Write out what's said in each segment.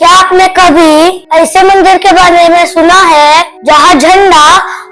क्या आपने कभी ऐसे मंदिर के बारे में सुना है जहाँ झंडा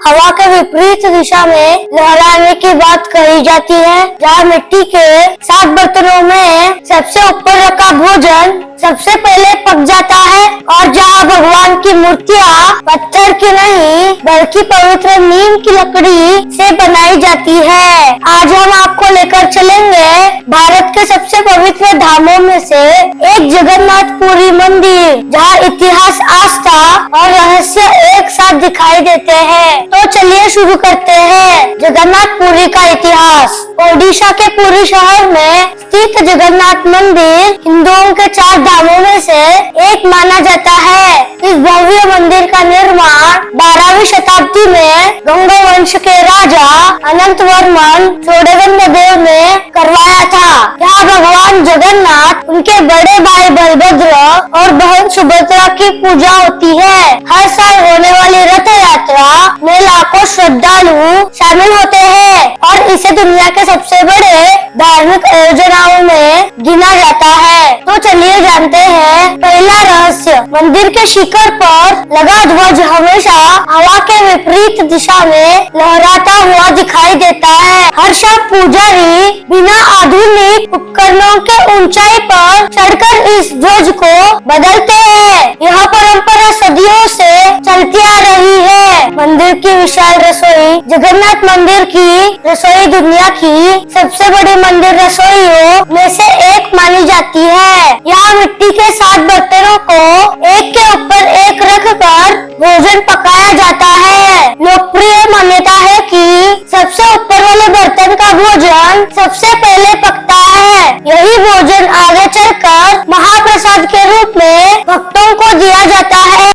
हवा के विपरीत दिशा में लहराने की बात कही जाती है, जहाँ मिट्टी के 7 बर्तनों में सबसे ऊपर रखा भोजन सबसे पहले पक जाता है और जहाँ भगवान की मूर्तियाँ पत्थर की नहीं बल्कि पवित्र नीम की लकड़ी से बनाई जाती है। आज हम आपको लेकर चलेंगे भारत के सबसे पवित्र धामों में से एक जगन्नाथपुरी मंदिर, जहाँ इतिहास, आस्था और रहस्य एक साथ दिखाई देते हैं। तो चलिए शुरू करते हैं। जगन्नाथपुरी का इतिहास। ओडिशा के पुरी शहर में स्थित जगन्नाथ मंदिर हिंदुओं के 4 धामों में से एक माना जाता है। इस भव्य मंदिर का निर्माण 12वीं शताब्दी में गंगा वंश के राजा अनंत वर्मन चोडगंग ने करवाया था। यहाँ भगवान जगन्नाथ, उनके बड़े भाई बलभद्र और बहन सुभद्रा की पूजा होती है। हर साल होने वाली रथ यात्रा में लाखों श्रद्धालु शामिल होते हैं और इसे दुनिया के सबसे बड़े धार्मिक आयोजनों में गिना जाता है। तो चलिए जानते हैं पहला रहस्य। मंदिर के शिखर पर लगा ध्वज हमेशा हवा के विपरीत दिशा में लहराता हुआ दिखाई देता है। हर शाम पुजारी बिना आधुनिक उपकरणों के ऊंचाई पर चढ़कर इस ध्वज को बदलते हैं। यह परंपरा सदियों से चलती आ रही है। मंदिर की विशाल रसोई। जगन्नाथ मंदिर की रसोई दुनिया की सबसे बड़ी मंदिर रसोइयों में से एक मानी जाती है। यहाँ मिट्टी के 7 बर्तनों को एक के ऊपर एक रखकर भोजन पकाया जाता है। लोकप्रिय मान्यता है कि सबसे ऊपर वाले बर्तन का भोजन सबसे पहले पकता है। यही भोजन आगे चलकर महाप्रसाद के रूप में भक्तों को दिया जाता है।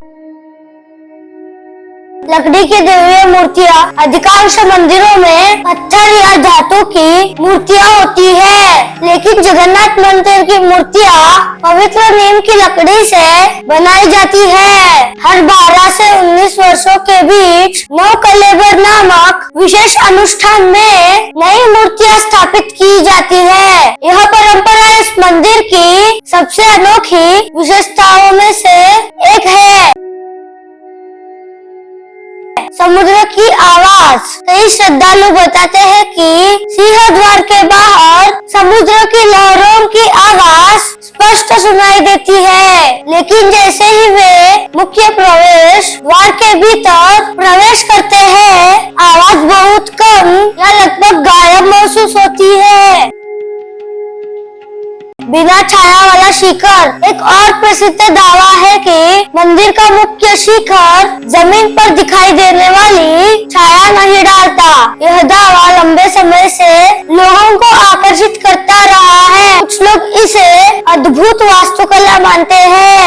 लकड़ी की दिव्य मूर्तियाँ। अधिकांश मंदिरों में पत्थर या धातु की मूर्तियाँ होती है, लेकिन जगन्नाथ मंदिर की मूर्तियाँ पवित्र नीम की लकड़ी से बनाई जाती है। हर 12 से 19 वर्षों के बीच नवकलेबर नामक विशेष अनुष्ठान में नई मूर्तियाँ स्थापित की जाती है। यह परंपरा इस मंदिर की सबसे अनोखी विशेषताओं में से एक है। समुद्र की आवाज। कई श्रद्धालु बताते हैं कि सिंह द्वार के बाहर समुद्र की लहरों की आवाज स्पष्ट सुनाई देती है, लेकिन जैसे ही वे मुख्य प्रवेश द्वार के भीतर प्रवेश करते हैं, आवाज बहुत कम या लगभग गायब महसूस होती है। बिना छाया वाला शिखर। एक और प्रसिद्ध दावा है कि मंदिर का मुख्य शिखर जमीन पर दिखाई देने वाली छाया नहीं डालता। यह दावा लंबे समय से लोगों को आकर्षित करता रहा है। कुछ लोग इसे अद्भुत वास्तुकला मानते हैं।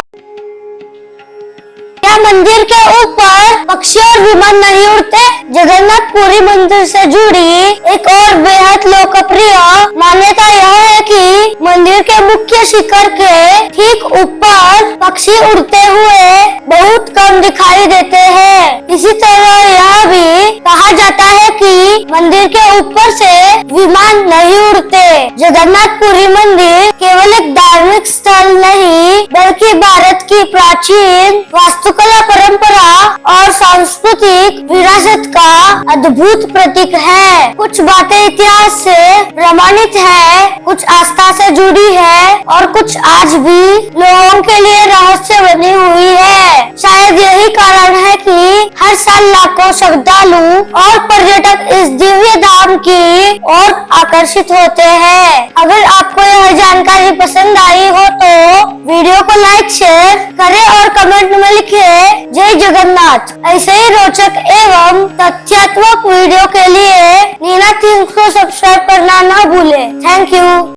क्या मंदिर के ऊपर पक्षी और विमान नहीं उड़ते? जगन्नाथपुरी मंदिर से जुड़ी एक और बेहद लोकप्रिय मान्यता यह है कि मंदिर के मुख्य शिखर के ठीक ऊपर पक्षी उड़ते हुए बहुत कम दिखाई देते हैं। इसी तरह यह भी कहा जाता है कि मंदिर के ऊपर से विमान नहीं उड़ते। जगन्नाथपुरी मंदिर केवल एक धार्मिक स्थल नहीं, बल्कि भारत की प्राचीन वास्तुकला परंपरा और सांस्कृतिक विरासत का अद्भुत प्रतीक है। कुछ बातें इतिहास से प्रमाणित है, कुछ आस्था से जुड़ी है और कुछ आज भी लोगों के लिए रहस्य बनी हुई है। शायद यही कारण है कि हर साल लाखों श्रद्धालु और पर्यटक इस दिव्य धाम की ओर आकर्षित होते हैं। अगर आपको यह जानकारी पसंद आई हो तो वीडियो को लाइक, शेयर करें और कमेंट में लिखें जय जगन्नाथ। ऐसे ही रोचक एवं तथ्यात्मक वीडियो के लिए नीना थिंग्स को सब्सक्राइब करना न भूलें। Thank you.